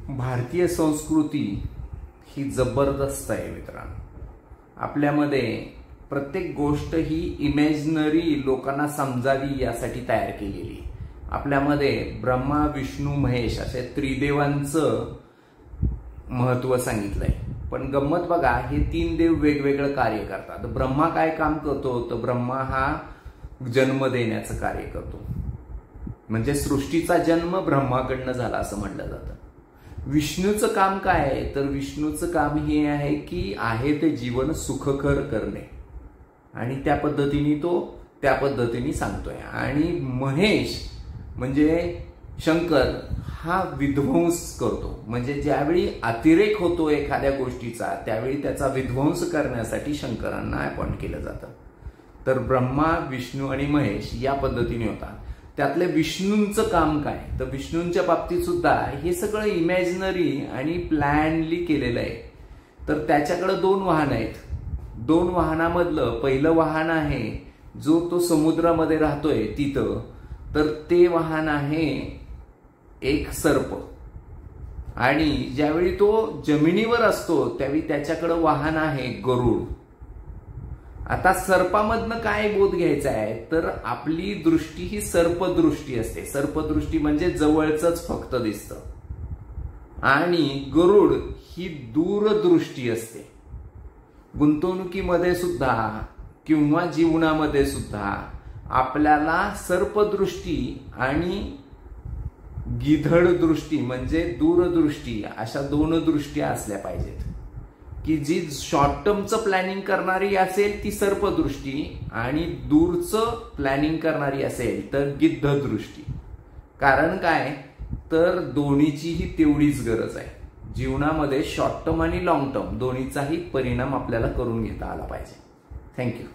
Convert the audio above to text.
भारतीय संस्कृती ही जबरदस्त आहे मित्रांनो. आपल्यामध्ये प्रत्येक गोष्ट ही इमॅजिनरी लोकांना समजावी यासाठी तयार केलेली. आपल्यामध्ये ब्रह्मा विष्णू महेश असे त्रिदेवांचं महत्व सांगितलंय. पण गंमत बघा, हे तीन देव वेगवेगळं कार्य करतात. ब्रह्मा काय काम करतो तर ब्रह्मा हा जन्म देण्याचं कार्य करतो, म्हणजे सृष्टीचा जन्म ब्रह्माकडनं झाला असं म्हटलं जातं. विष्णूचं काम काय आहे तर विष्णूचं काम हे आहे की आहे ते जीवन सुखकर करणे, आणि त्या पद्धतीने सांगतोय. आणि महेश म्हणजे शंकर हा विध्वंस करतो, म्हणजे ज्यावेळी अतिरेक होतो एखाद्या गोष्टीचा त्यावेळी त्याचा विध्वंस करण्यासाठी शंकरांना अपॉइंट केलं जातं. तर ब्रह्मा विष्णू आणि महेश या पद्धतीने होता. त्यातले विष्णूंचं काम काय तर विष्णूंच्या बाबतीत सुद्धा हे सगळं इमॅजिनरी आणि प्लॅनली केलेलं आहे. तर त्याच्याकडे 2 वाहन आहेत. 2 वाहनामधलं पहिलं वाहन आहे जो तो समुद्रामध्ये राहतोय तिथं, तर ते वाहन आहे एक सर्प. आणि ज्यावेळी तो जमिनीवर असतो त्यावेळी त्याच्याकडे वाहन आहे गरुड. आता सर्पामधनं काय बोध घ्यायचा आहे तर आपली दृष्टी ही सर्पदृष्टी असते. सर्पदृष्टी म्हणजे जवळच फक्त दिसतं, आणि गरुड ही दूरदृष्टी असते. गुंतवणुकीमध्ये सुद्धा किंवा जीवनामध्ये सुद्धा आपल्याला सर्पदृष्टी आणि गिधड दृष्टी म्हणजे दूरदृष्टी अशा 2 दृष्ट्या असल्या पाहिजेत. की जी शॉर्ट टर्मचं प्लॅनिंग करणारी असेल ती सर्पदृष्टी, आणि दूरचं प्लॅनिंग करणारी असेल तर गिद्ध दृष्टी. कारण काय तर दोन्हीचीही तेवढीच गरज आहे. जीवनामध्ये शॉर्ट टर्म आणि लॉंग टर्म दोन्हीचाही परिणाम आपल्याला करून घेता आला पाहिजे. थँक्यू.